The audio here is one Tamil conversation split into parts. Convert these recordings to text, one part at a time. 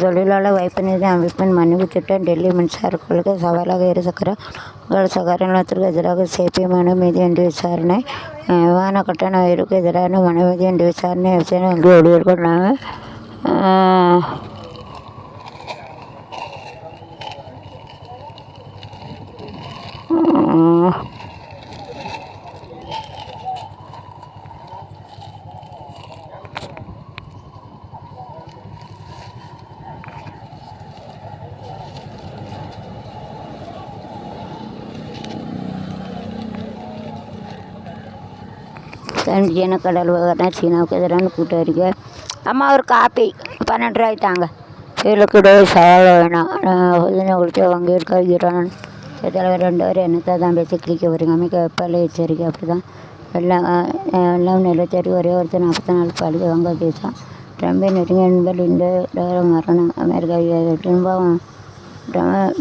தொழிலாளர் வைப்பு நிதி அமைப்பின் மன்னிப்பு திட்டம் டெல்லி மின்சார கொள்கை சவாலாக இருசக்கர சக்கர நிலத்திற்கு எதிராக சிபிஐ மனு மீது இன்று விசாரணை. விமான கட்டண உயர்வுக்கு எதிரான மனு மீது இன்று விசாரணை என்று வெளியிட்டுள்ளாங்க. சீன கடல் விவகாரம் சீனாவுக்கு எதிரான கூட்டறிக்கை. அம்மா ஒரு காப்பி 12 ரூபாய் தாங்க. சீலுக்கிடையே சவால் வேணாம். கொடுத்து வங்கியிருக்க ஈரான் தலைவர் 2 பேர் என்னத்தை தான் பேசி கிளிக்க வருங்க. அமைக்க வெப்பலை எச்சரிக்கை. அப்படி தான் எல்லாம் நிலச்சரி. ஒரே ஒருத்தர் 44 பழி வங்கதேசம். ட்ரம்பை நெருங்கிய என்பது இந்த மரணம். அமெரிக்கா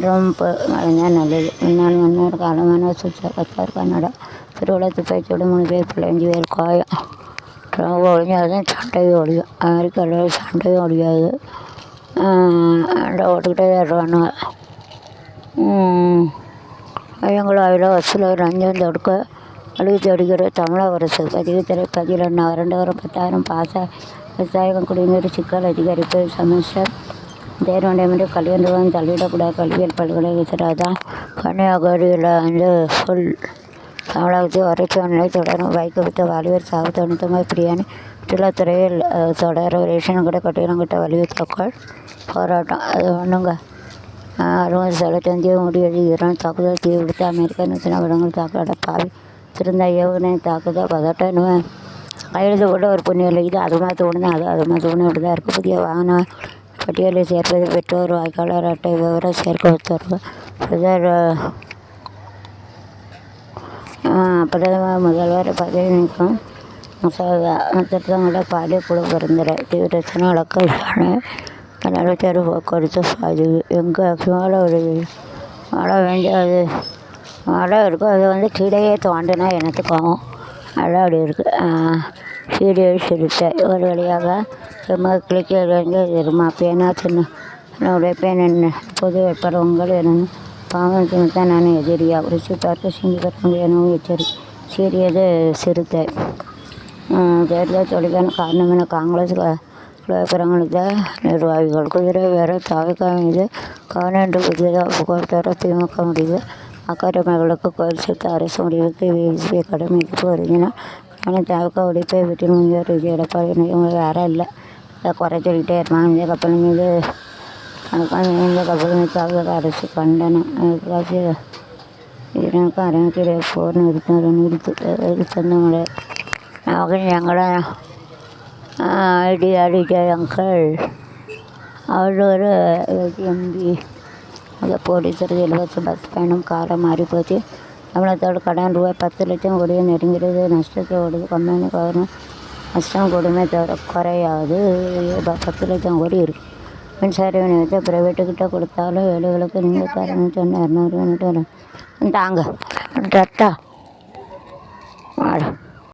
ட்ரம்ப் மறைந்தால் நல்லது. முன்னாள் மன்னர் காலமான கத்தார் கனடா திருவிழா துப்பாக்கியோடு 3 பேர் பல 5 பேர் காயம். ட்ரம்ப் ஒழிஞ்சாதான் சண்டையும் ஒழியும். அமெரிக்காவில் சண்டையும் ஒழியாது. ஓட்டுக்கிட்டே ஏறுவானுங்க. ஐயங்குழாயில் வசூலை லஞ்சம் தடுக்க வழி தேடுகிற தமிழக அரசு. பதிவுத்துறை 12 வருடம் 10,000 பாச விவசாயம் குடிநீர் சிக்கல் அதிகரிப்பு. செமஸ்டர் தேர்வு நடைமுறை கல்வியன்றும் தள்ளிவிடக்கூடாது. கல்வியல் பல்கலைக்கழக தான் கன்னியாகுமரியில் ஃபுல். தமிழகத்தில் வறட்சி நிலை தொடரும். பைக் வித்த வாலிபர் சாவு. 99 பிரியாணி. சுற்றுலாத்துறையில் தொடர ரேஷன் கடை கட்டிடம் கட்ட வலியுறுத்தல் போராட்டம். அது ஒன்றுங்க. 60 முடிவு. ஈரான் தாக்குதல் தீவிரத்த அமெரிக்கா 104 இடங்கள் தாக்கல. பாவி திருந்த ஏவுகணை தாக்குதல் பதட்டம். கையெழுத்து போட்டு ஒரு புண்ணியம் இது அதுமா தோணுது. அதுமா தோணு இப்படி தான் இருக்குது. புதிய வாகன பட்டியலில் சேர்ப்பது. பெற்றோர் வாக்காளர் அட்டை விவரம் சேர்க்க உத்தரவு. பிரதம முதல்வர் பதவி நீக்கம் மசோதா. திருத்தங்கள பாலியல் குழு பரிந்துரை. தீவிரச்சனை வழக்கு விசாரணை. 46 போக்குவரத்து பதிவு. எங்கே மழை வேண்டியது மழை இருக்கும். அது கீழே தோண்டினா எனத்துக்கும் மழை அப்படி இருக்குது. சீரியல் சிறுத்தை ஒரு வழியாக சும்மா கிளிக்க இருமா பேனா சின்ன பேன் என்ன பொது பருவங்கள் என்னன்னு பாவம் தான் நான் எதிரியா உரிச்சு பார்த்து சிங்கி கட்ட எனவும் எச்சரிக்கை. சீரியது சிறுத்தை. தேர்தல் தொழிலான காரணம் என காங்கிரஸ் பிரகடனித்த நிர்வாகிகள். குதிரை வேற தாவிக்கா மீது கவனம் என்று புதியதாக புகார் தர திமுக முடிவு. அகாடமிகளுக்கு கோயில் சேர்த்த அரசு முடிவுக்கு விசிபிஐ கடமைக்கு வருகினால் ஆனால் தாவிக்கா ஒழிப்பை வீட்டில் முன்னர் விஜய் எடப்பாடி யாரும் இல்லை. அதை குறை சொல்லிகிட்டே இருப்பாங்க. இந்த கப்பல் மீது தாவிக அரசு கண்டனம். ஈரானுக்கு அரங்கிற போர் நிறுத்தந்தமலை மகன் எங்களை அடிக்க அங்கிள் அவர் ஒரு எம்பி. அதை போலீஸர் இலவச பஸ் பயணம் காலம் மாறிப்போச்சு. தமிழகத்தோட கடன் ரூபாய் 10 லட்சம் கோடியை நெருங்கிறது. நஷ்டத்தை ஓடுது. கம்பெனி கவர்மெண்ட் நஷ்டம் கொடுமை தவிர குறையாது. 10 லட்சம் கோடி இருக்குது. மின்சார விநியோகத்தை பிரைவேட்டுக்கிட்ட கொடுத்தாலும் ஏழைகளுக்கு நீங்கள் தரணும்னு சொன்ன 200 யூனிட் தாங்க டட்டா மாடு.